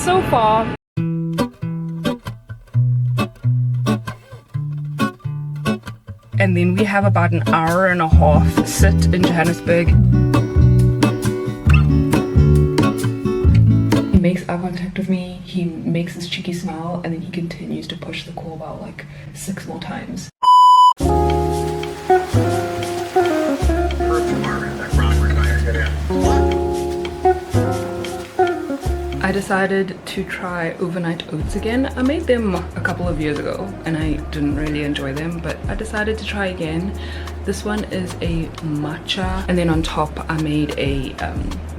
so far. And then we have about an hour and a half sit in Johannesburg. He makes eye contact with me, he makes this cheeky smile, and then he continues to push the call about like 6 more times. I decided to try overnight oats again. I made them a couple of years ago and I didn't really enjoy them, but I decided to try again. This one is a matcha, and then on top I made a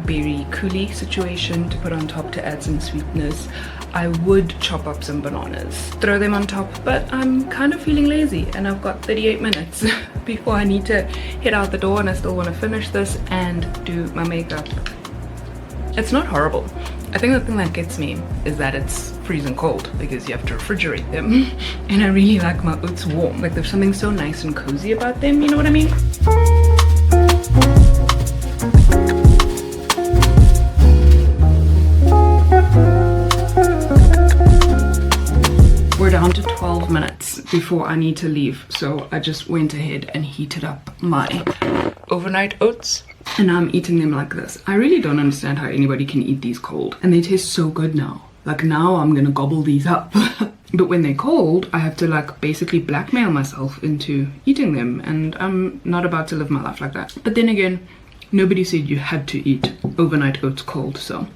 berry coulis situation to put on top to add some sweetness. I would chop up some bananas, throw them on top, but I'm kind of feeling lazy and I've got 38 minutes before I need to head out the door, and I still want to finish this and do my makeup. It's not horrible. I think the thing that gets me is that it's freezing cold because you have to refrigerate them. And I really like my oats warm. Like there's something so nice and cozy about them, you know what I mean? We're down to 12 minutes before I need to leave. So I just went ahead and heated up my overnight oats. And now I'm eating them like this. I really don't understand how anybody can eat these cold. And they taste so good now. Like now I'm gonna gobble these up. But when they're cold, I have to like basically blackmail myself into eating them. And I'm not about to live my life like that. But then again, nobody said you had to eat overnight oats cold, so.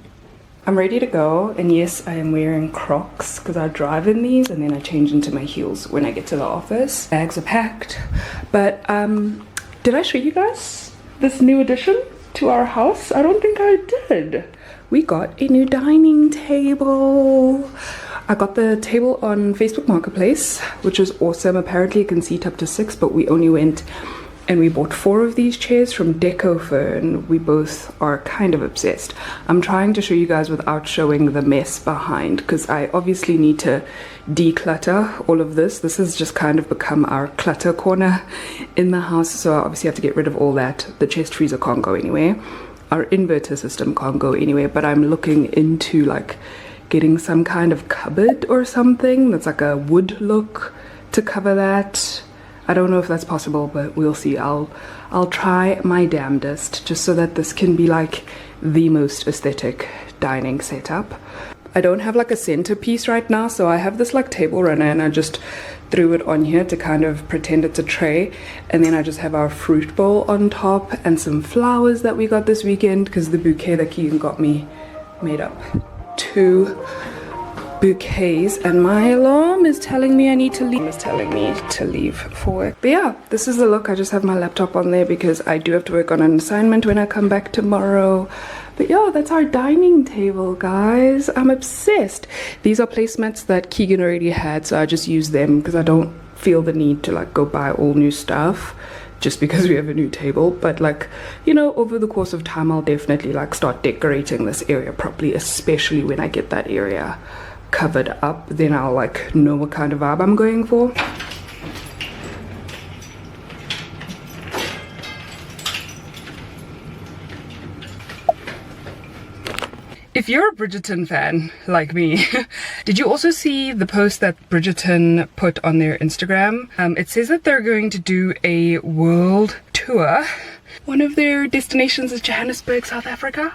I'm ready to go, and yes, I am wearing Crocs because I drive in these and then I change into my heels when I get to the office. Bags are packed. But did I show you guys this new addition to our house? I don't think I did. We got a new dining table. I got the table on Facebook Marketplace, which is awesome. Apparently it can seat up to 6, but we only went and we bought 4 of these chairs from Decofer, and we both are kind of obsessed. I'm trying to show you guys without showing the mess behind, because I obviously need to declutter all of this. This has just kind of become our clutter corner in the house, so I obviously have to get rid of all that. The chest freezer can't go anywhere. Our inverter system can't go anywhere, but I'm looking into like getting some kind of cupboard or something that's like a wood look to cover that. I don't know if that's possible, but we'll see. I'll try my damnedest just so that this can be like the most aesthetic dining setup. I don't have like a centerpiece right now, so I have this like table runner and I just threw it on here to kind of pretend it's a tray, and then I just have our fruit bowl on top and some flowers that we got this weekend because the bouquet that Keegan got me made up 2 bouquets, and my alarm is telling me I need to leave. It's telling me to leave for work. But yeah, this is the look. I just have my laptop on there because I do have to work on an assignment when I come back tomorrow. But yeah, that's our dining table, guys. I'm obsessed. These are placemats that Keegan already had, so I just use them because I don't feel the need to like go buy all new stuff just because we have a new table. But like, you know, over the course of time I'll definitely like start decorating this area properly, especially when I get that area covered up. Then I'll like know what kind of vibe I'm going for. If you're a Bridgerton fan like me, did you also see the post that Bridgerton put on their Instagram? It says that they're going to do a world tour. One of their destinations is Johannesburg, South Africa.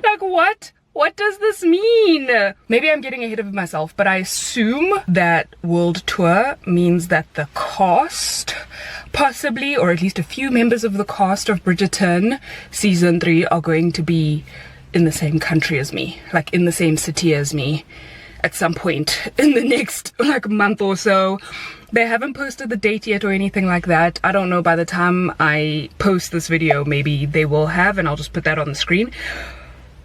Like what? What does this mean? Maybe I'm getting ahead of myself, but I assume that world tour means that the cast, possibly, or at least a few members of the cast of Bridgerton season 3 are going to be in the same country as me, like in the same city as me at some point in the next like month or so. They haven't posted the date yet or anything like that. I don't know, by the time I post this video maybe they will have, and I'll just put that on the screen.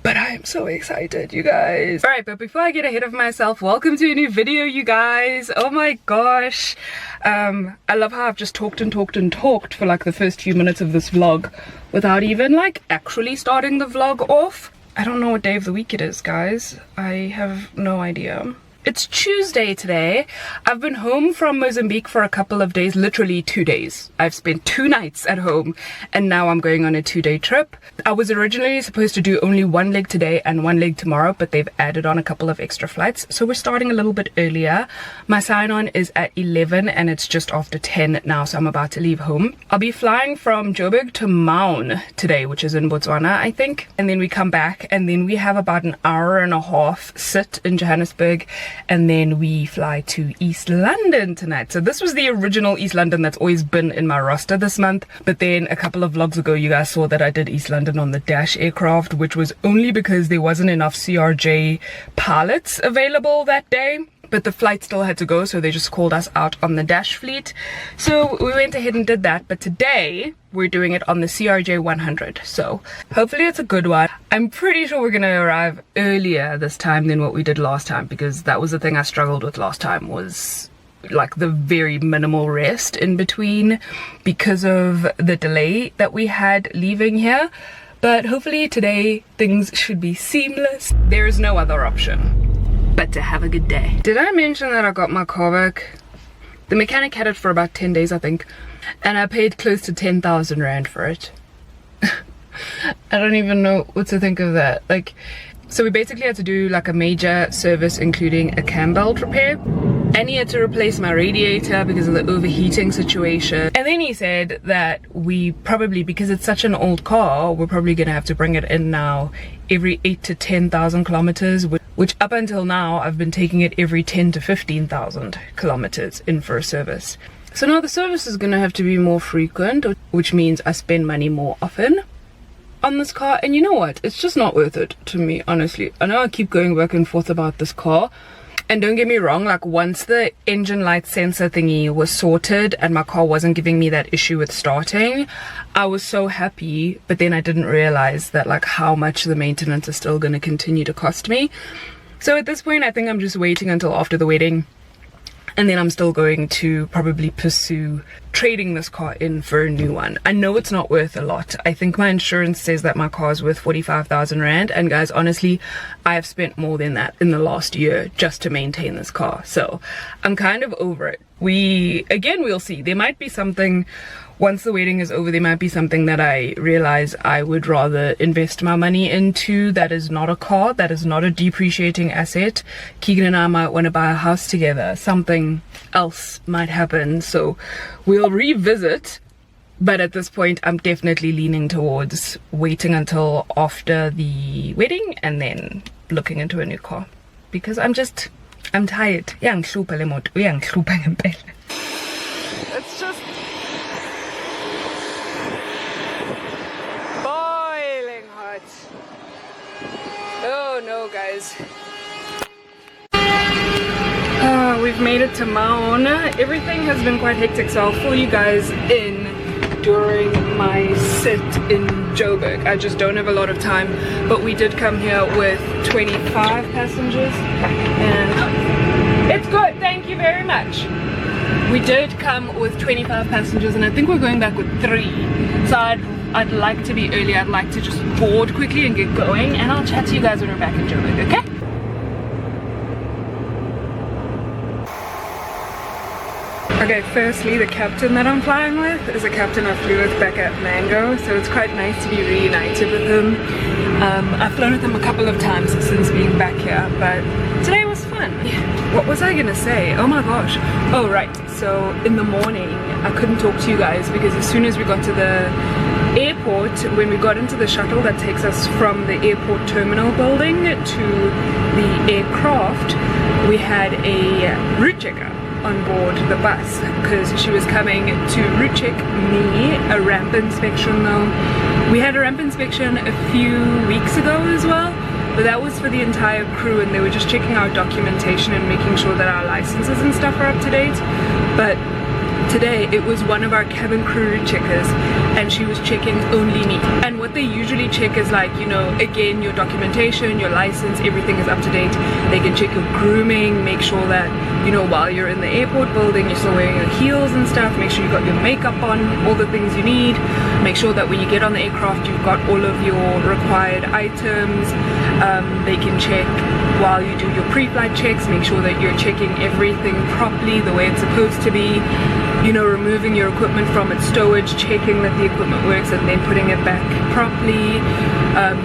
But I am so excited, you guys. Alright, but before I get ahead of myself, welcome to a new video, you guys. Oh my gosh. I love how I've just talked and talked and talked for like the first few minutes of this vlog without even like actually starting the vlog off. I don't know what day of the week it is, guys. I have no idea. It's Tuesday today. I've been home from Mozambique for a couple of days, literally 2 days. I've spent 2 nights at home and now I'm going on a 2-day trip. I was originally supposed to do only 1 leg today and 1 leg tomorrow, but they've added on a couple of extra flights. So we're starting a little bit earlier. My sign-on is at 11 and it's just after 10 now, so I'm about to leave home. I'll be flying from Joburg to Maun today, which is in Botswana, I think. And then we come back and then we have about an hour and a half sit in Johannesburg. And then we fly to East London tonight. So this was the original East London that's always been in my roster this month. But then a couple of vlogs ago, you guys saw that I did East London on the Dash aircraft, which was only because there wasn't enough CRJ pilots available that day. But the flight still had to go, so they just called us out on the Dash fleet. So we went ahead and did that. But today, we're doing it on the CRJ 100. So hopefully it's a good one. I'm pretty sure we're going to arrive earlier this time than what we did last time, because that was the thing I struggled with last time, was like the very minimal rest in between because of the delay that we had leaving here. But hopefully today things should be seamless. There is no other option but to have a good day. Did I mention that I got my car back? The mechanic had it for about 10 days, I think, and I paid close to 10,000 Rand for it. I don't even know what to think of that. Like, so we basically had to do like a major service, including a cam belt repair, and he had to replace my radiator because of the overheating situation. And then he said that we probably, because it's such an old car, we're probably gonna have to bring it in now every 8 to 10,000 kilometers, which up until now I've been taking it every 10 to 15,000 kilometers in for a service. So now the service is gonna have to be more frequent, which means I spend money more often on this car. And you know what, it's just not worth it to me, honestly. I know I keep going back and forth about this car, and don't get me wrong, like once the engine light sensor thingy was sorted and my car wasn't giving me that issue with starting, I was so happy. But then I didn't realize that like how much the maintenance is still going to continue to cost me. So at this point I think I'm just waiting until after the wedding, and then I'm still going to probably pursue trading this car in for a new one. I know it's not worth a lot. I think my insurance says that my car is worth 45,000 Rand. And guys, honestly, I have spent more than that in the last year just to maintain this car. So I'm kind of over it. We'll see. There might be something, once the wedding is over, there might be something that I realize I would rather invest my money into that is not a car, that is not a depreciating asset. Keegan and I might want to buy a house together. Something else might happen. So we'll revisit. But at this point, I'm definitely leaning towards waiting until after the wedding and then looking into a new car. Because I'm tired. It's just boiling hot. Oh no, guys. We've made it to Maun. Everything has been quite hectic, so I'll fill you guys in during my sit in Joburg. I just don't have a lot of time, but we did come here with 25 passengers and it's good, thank you very much. We did come with 25 passengers and I think we're going back with 3. So I'd like to be early. I'd like to just board quickly and get going, and I'll chat to you guys when we're back in Joburg, okay? Okay, firstly, the captain that I'm flying with is a captain I flew with back at Mango, so it's quite nice to be reunited with him. I've flown with him a couple of times since being back here, but today was fun. What was I gonna say? Oh my gosh. Oh right, so in the morning I couldn't talk to you guys because as soon as we got to the airport, when we got into the shuttle that takes us from the airport terminal building to the aircraft, we had a route checker on board the bus because she was coming to route check me. A ramp inspection though. We had a ramp inspection a few weeks ago as well, but that was for the entire crew and they were just checking our documentation and making sure that our licenses and stuff are up to date. But today it was one of our cabin crew route checkers and she was checking only me. And what they usually check is like, you know, again, your documentation, your license, everything is up to date. They can check your grooming, make sure that, you know, while you're in the airport building, you're still wearing your heels and stuff. Make sure you got your makeup on, all the things you need. Make sure that when you get on the aircraft, you've got all of your required items. They can check while you do your pre-flight checks, make sure that you're checking everything properly the way it's supposed to be, you know, removing your equipment from its stowage, checking that the equipment works and then putting it back properly.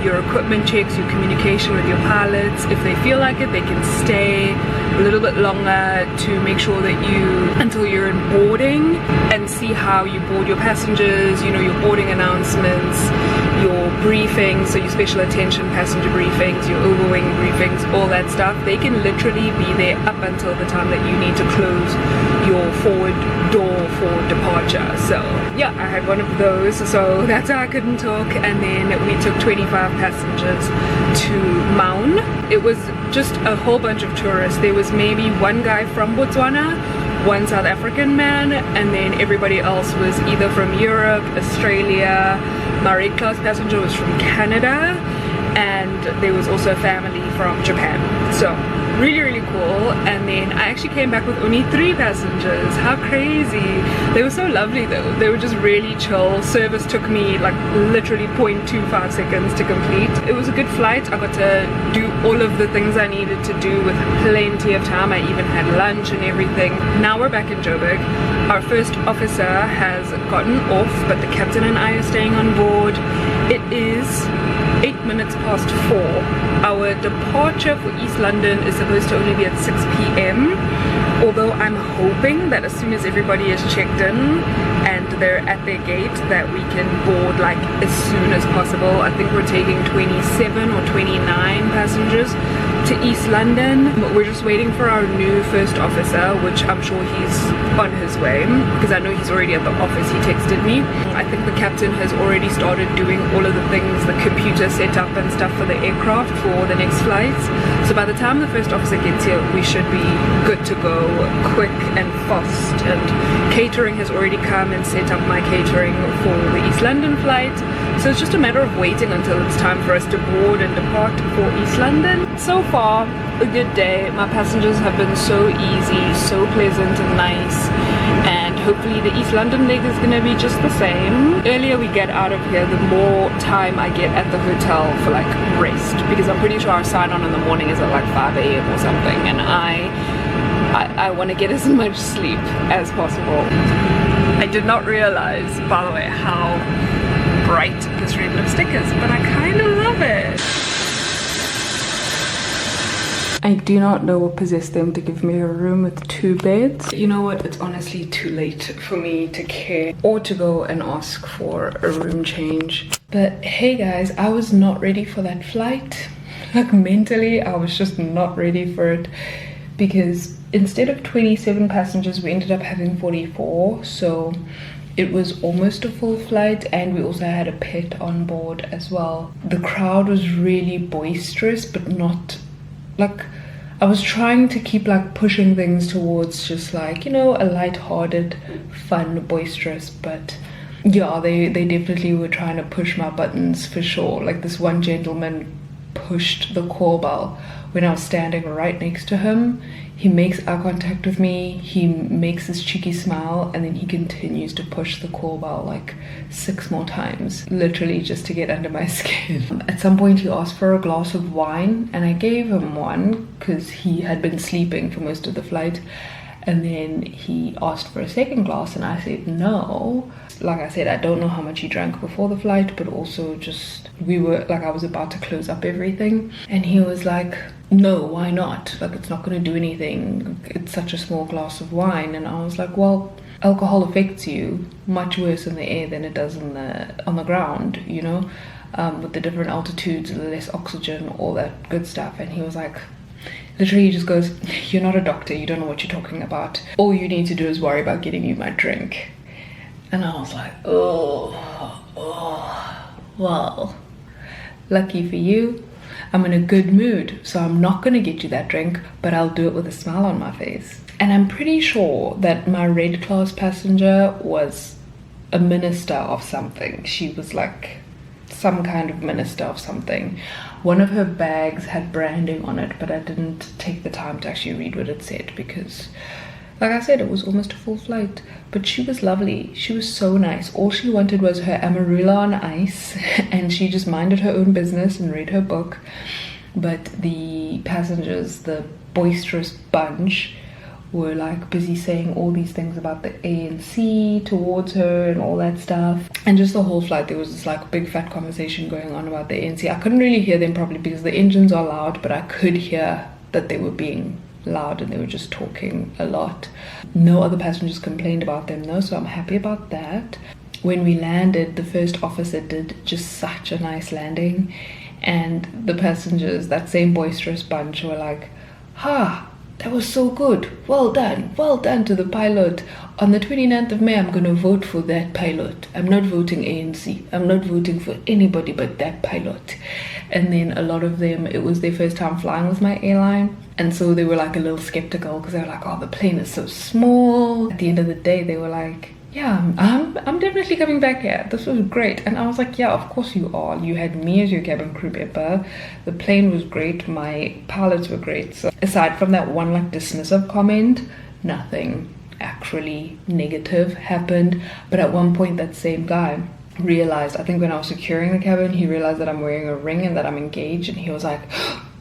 Your equipment checks, your communication with your pilots. If they feel like it, they can stay a little bit longer to make sure that until you're in boarding, and see how you board your passengers, you know, your boarding announcements, your briefings, so your special attention passenger briefings, your overwing briefings, all that stuff. They can literally be there up until the time that you need to close your forward door for departure. So yeah, I had one of those, so that's how I couldn't talk. And then we took 25 passengers to Maun. It was just a whole bunch of tourists. There was maybe one guy from Botswana, one South African man, and then everybody else was either from Europe, Australia. My red class passenger was from Canada, and there was also a family from Japan. So really cool. And then I actually came back with only 3 passengers. How crazy. They were so lovely though. They were just really chill. Service took me like literally 0.25 seconds to complete. It was a good flight. I got to do all of the things I needed to do with plenty of time. I even had lunch and everything. Now we're back in Joburg. Our first officer has gotten off, but the captain and I are staying on board. It is 8 minutes past 4. Our departure for East London is supposed to only be at 6 p.m. Although I'm hoping that as soon as everybody is checked in and they're at their gate, that we can board like as soon as possible. I think we're taking 27 or 29 passengers to East London. We're just waiting for our new first officer, which I'm sure he's on his way, because I know he's already at the office. He texted me. I think the captain has already started doing all of the things, the computer setup and stuff for the aircraft for the next flights. So by the time the first officer gets here, we should be good to go, quick and fast. And catering has already come and set up my catering for the East London flight. So it's just a matter of waiting until it's time for us to board and depart for East London. So far, a good day. My passengers have been so easy, so pleasant and nice, and hopefully the East London leg is going to be just the same. The earlier we get out of here, the more time I get at the hotel for like rest, because I'm pretty sure our sign-on in the morning is at like 5 a.m. or something, and I want to get as much sleep as possible. I did not realize, by the way, how bright this red lipstick is, but I kind of love it. I do not know what possessed them to give me a room with 2 beds. You know what, it's honestly too late for me to care or to go and ask for a room change. But hey guys, I was not ready for that flight. Like mentally, I was just not ready for it, because instead of 27 passengers, we ended up having 44. So it was almost a full flight, and we also had a pet on board as well. The crowd was really boisterous, but not like, I was trying to keep like pushing things towards just like, you know, a light-hearted, fun, boisterous, but yeah, they definitely were trying to push my buttons for sure. Like this one gentleman pushed the call bell when I was standing right next to him. He makes eye contact with me, he makes this cheeky smile, and then he continues to push the call bell like 6 more times, literally just to get under my skin. At some point he asked for a glass of wine, and I gave him one because he had been sleeping for most of the flight. And then he asked for a second glass, and I said no. Like I said, I don't know how much he drank before the flight, but also just, we were like, I was about to close up everything, and he was like, no, why not? Like, it's not going to do anything. It's such a small glass of wine. And I was like, well, alcohol affects you much worse in the air than it does on the ground, you know, with the different altitudes, the less oxygen, all that good stuff. And he was like, literally, he just goes, you're not a doctor, you don't know what you're talking about. All you need to do is worry about getting you my drink. And I was like, oh, well, lucky for you, I'm in a good mood, so I'm not going to get you that drink, but I'll do it with a smile on my face. And I'm pretty sure that my red class passenger was a minister of something. She was like some kind of minister of something. One of her bags had branding on it, but I didn't take the time to actually read what it said because, like I said, it was almost a full flight. But she was lovely. She was so nice. All she wanted was her amarula on ice and she just minded her own business and read her book. But the passengers, the boisterous bunch, were like busy saying all these things about the ANC towards her and all that stuff. And just the whole flight there was this like big fat conversation going on about the ANC. I couldn't really hear them properly because the engines are loud, but I could hear that they were being loud and they were just talking a lot. No other passengers complained about them though, so I'm happy about that. When we landed, the first officer did just such a nice landing, and the passengers, that same boisterous bunch, were like, that was so good, well done to the pilot. On the 29th of May, I'm gonna vote for that pilot. I'm not voting ANC. I'm not voting for anybody but that pilot. And then a lot of them, it was their first time flying with my airline, and so they were like a little skeptical because they were like, oh, the plane is so small. At the end of the day, they were like, yeah, I'm definitely coming back here. This was great. And I was like, yeah, of course you are. You had me as your cabin crew member. The plane was great. My pilots were great. So aside from that one like dismissive comment, nothing actually negative happened. But at one point, that same guy realized, I think when I was securing the cabin, he realized that I'm wearing a ring and that I'm engaged. And he was like,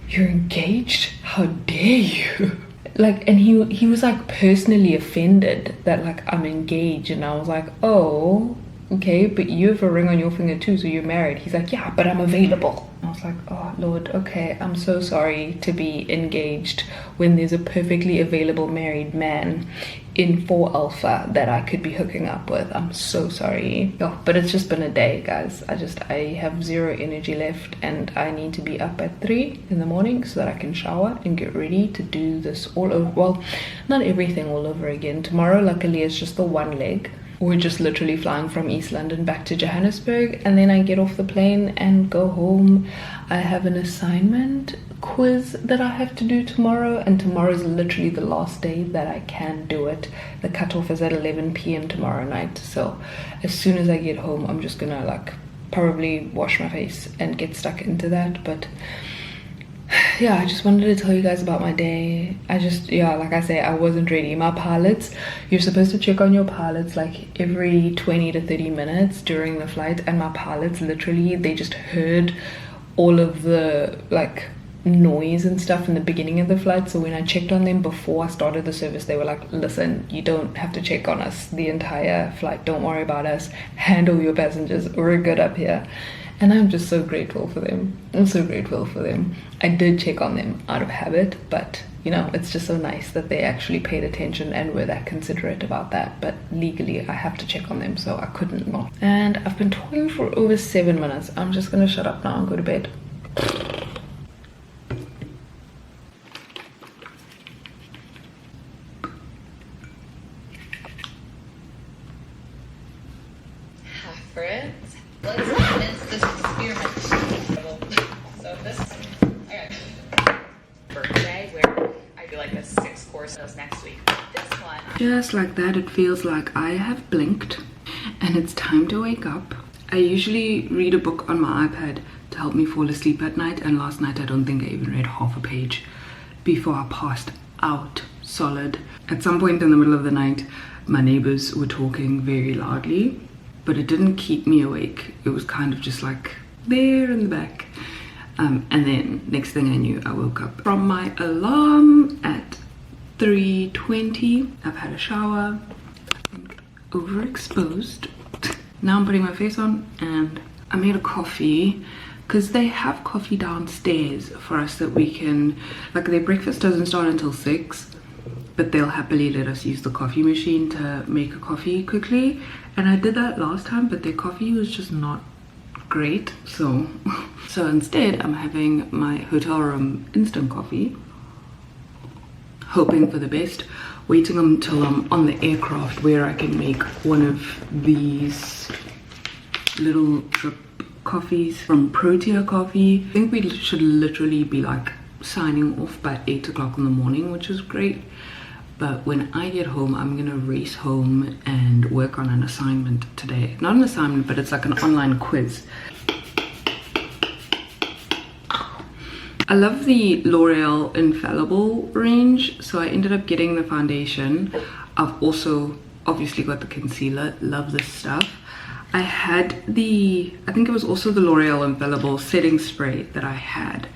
you're engaged? How dare you? Like, and he was like personally offended that like I'm engaged, and I was like, oh, okay, but you have a ring on your finger too, so you're married. He's like, yeah, but I'm available. I was like, oh Lord, okay, I'm so sorry to be engaged when there's a perfectly available married man in 4 Alpha that I could be hooking up with. I'm so sorry. Oh, but it's just been a day, guys. I have 0 energy left, and I need to be up at 3 in the morning so that I can shower and get ready to do this all over. Well, not everything all over again. Tomorrow, luckily, is just the one leg. We're just literally flying from East London back to Johannesburg, and then I get off the plane and go home. I have an assignment quiz that I have to do tomorrow, and tomorrow is literally the last day that I can do it. The cutoff is at 11 p.m. tomorrow night, so as soon as I get home, I'm just gonna like probably wash my face and get stuck into that. But yeah, I just wanted to tell you guys about my day. Like I say, I wasn't ready. My pilots, you're supposed to check on your pilots like every 20 to 30 minutes during the flight, and my pilots literally, they just heard all of the like noise and stuff in the beginning of the flight. So when I checked on them before I started the service, they were like, listen, you don't have to check on us the entire flight, don't worry about us, handle your passengers, we're good up here. And I'm just so grateful for them. I'm so grateful for them. I did check on them out of habit, but you know, it's just so nice that they actually paid attention and were that considerate about that. But legally, I have to check on them, so I couldn't not. And I've been talking for over 7 minutes. I'm just gonna shut up now and go to bed. Friends, let's commence this experiment. So this is birthday where I do like a 6-course meals next week. This one, just like that, it feels like I have blinked and it's time to wake up. I usually read a book on my iPad to help me fall asleep at night, and last night I don't think I even read half a page before I passed out solid. At some point in the middle of the night, my neighbors were talking very loudly, but it didn't keep me awake. It was kind of just like there in the back. And then next thing I knew, I woke up from my alarm at 3:20. I've had a shower, I think overexposed. Now I'm putting my face on, and I made a coffee because they have coffee downstairs for us that we can, like their breakfast doesn't start until 6, but they'll happily let us use the coffee machine to make a coffee quickly. And I did that last time, but their coffee was just not great. So instead, I'm having my hotel room instant coffee, hoping for the best, waiting until I'm on the aircraft where I can make one of these little drip coffees from Protea Coffee. I think we should literally be like signing off by 8 o'clock in the morning, which is great. But when I get home, I'm gonna race home and work on an assignment today. Not an assignment, but it's like an online quiz. I love the L'Oreal Infallible range, so I ended up getting the foundation. I've also obviously got the concealer. Love this stuff. I had the, I think it was also the L'Oreal Infallible setting spray that I had,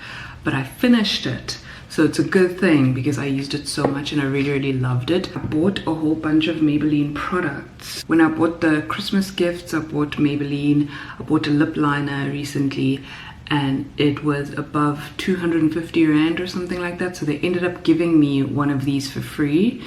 but I finished it. So it's a good thing because I used it so much and I really loved it. I bought a whole bunch of Maybelline products. When I bought the Christmas gifts, I bought Maybelline. I bought a lip liner recently and it was above 250 Rand or something like that. So they ended up giving me one of these for free.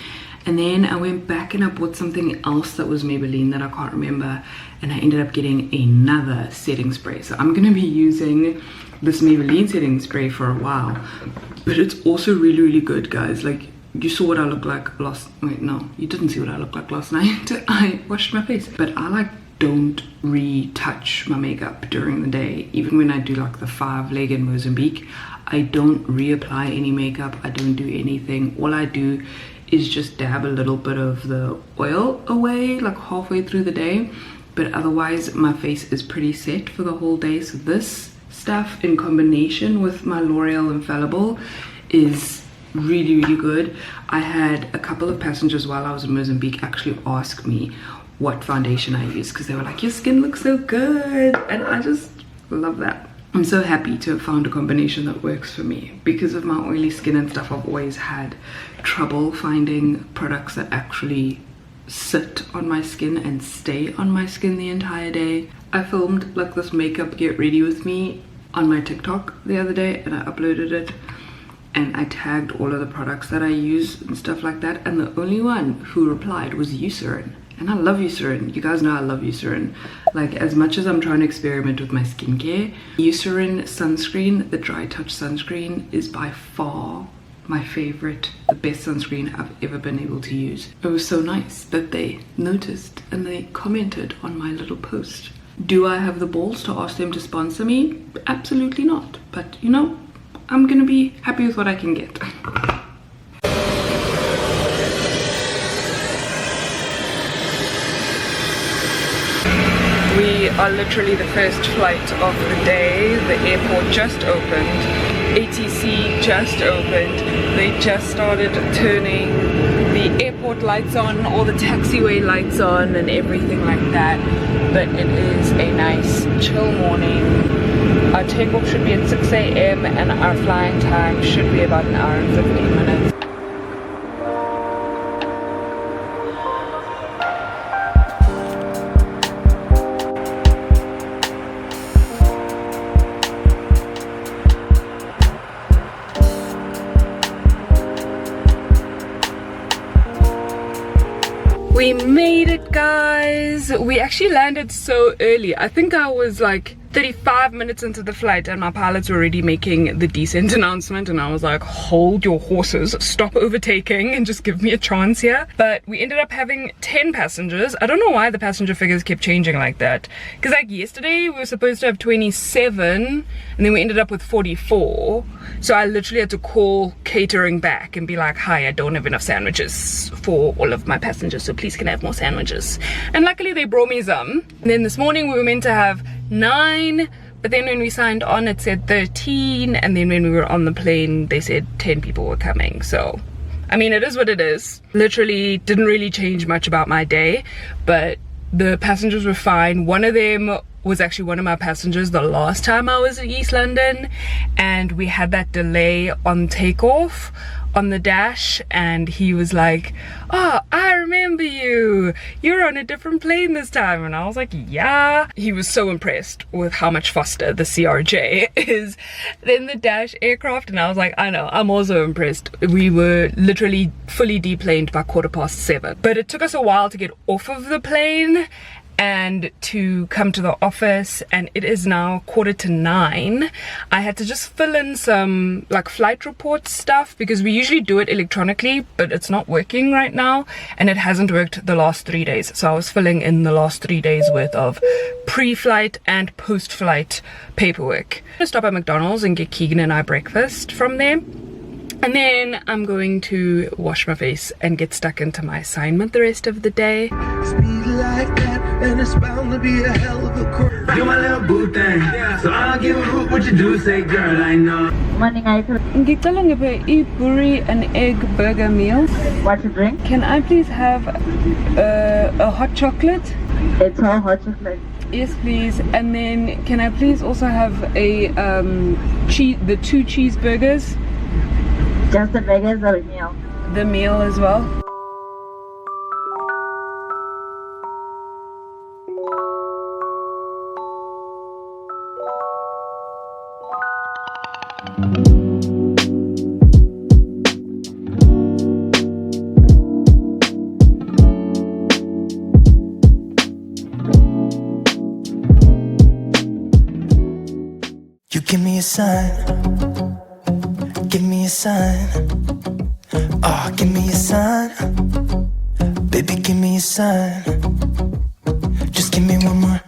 And then I went back and I bought something else that was Maybelline that I can't remember. And I ended up getting another setting spray. So I'm gonna be using this Maybelline setting spray for a while. But it's also really good, guys. Like, you saw what I looked like last, wait, no, you didn't see what I looked like last night. I washed my face. But I like don't retouch my makeup during the day. Even when I do like the 5 leg in Mozambique, I don't reapply any makeup. I don't do anything. All I do is just dab a little bit of the oil away like halfway through the day, but otherwise my face is pretty set for the whole day. So this stuff in combination with my L'Oreal Infallible is really good. I had a couple of passengers while I was in Mozambique actually ask me what foundation I use because they were like, your skin looks so good, and I just love that. I'm so happy to have found a combination that works for me. Because of my oily skin and stuff, I've always had trouble finding products that actually sit on my skin and stay on my skin the entire day. I filmed like this makeup get ready with me on my TikTok the other day and I uploaded it and I tagged all of the products that I use and stuff like that, and the only one who replied was Eucerin. And I love Eucerin. You guys know I love Eucerin. Like, as much as I'm trying to experiment with my skincare, Eucerin sunscreen, the dry touch sunscreen, is by far my favorite, the best sunscreen I've ever been able to use. It was so nice that they noticed and they commented on my little post. Do I have the balls to ask them to sponsor me? Absolutely not. But you know, I'm gonna be happy with what I can get. We are literally the first flight of the day. The airport just opened. ATC just opened. They just started turning the airport lights on, all the taxiway lights on and everything like that. But it is a nice chill morning. Our takeoff should be at 6 AM and our flying time should be about 1 hour and 15 minutes. We made it, guys. We actually landed so early. I think I was like 35 minutes into the flight and my pilots were already making the descent announcement, and I was like, hold your horses, stop overtaking and just give me a chance here. But we ended up having 10 passengers. I don't know why the passenger figures kept changing like that, because like yesterday we were supposed to have 27 and then we ended up with 44. So I literally had to call catering back and be like, hi, I don't have enough sandwiches for all of my passengers, so please can I have more sandwiches? And luckily they brought me some. And then this morning we were meant to have 9, but then when we signed on it said 13, and then when we were on the plane they said 10 people were coming. So I mean, it is what it is. Literally didn't really change much about my day, but the passengers were fine. One of them was actually one of my passengers the last time I was in East London, and we had that delay on takeoff on the dash, and he was like, oh, I remember you, you're on a different plane this time. And I was like, yeah. He was so impressed with how much faster the CRJ is than the dash aircraft, and I was like, I know, I'm also impressed. We were literally fully deplaned by 7:15, but it took us a while to get off of the plane and to come to the office, and it is now 9:15. I had to just fill in some like flight report stuff because we usually do it electronically, but it's not working right now, and it hasn't worked the last 3 days. So I was filling in the last 3 days worth of pre-flight and post-flight paperwork. I'm gonna stop at McDonald's and get Keegan and I breakfast from there. And And then I'm going to wash my face and get stuck into my assignment the rest of the day. Speed like that, and it's bound to be a hell of a course. Do my little boo thing, so I'll give a hoot what you do, say girl, I know. Ngicela ngiphe i-buri an egg burger meal. What to drink? Can I please have a hot chocolate? It's all hot chocolate. Yes, please. And then can I please also have a the 2 cheeseburgers? Just the burgers or a meal? The meal as well. You give me a sign, give me a sign. Oh, give me a sign, baby, give me a sign. Just give me one more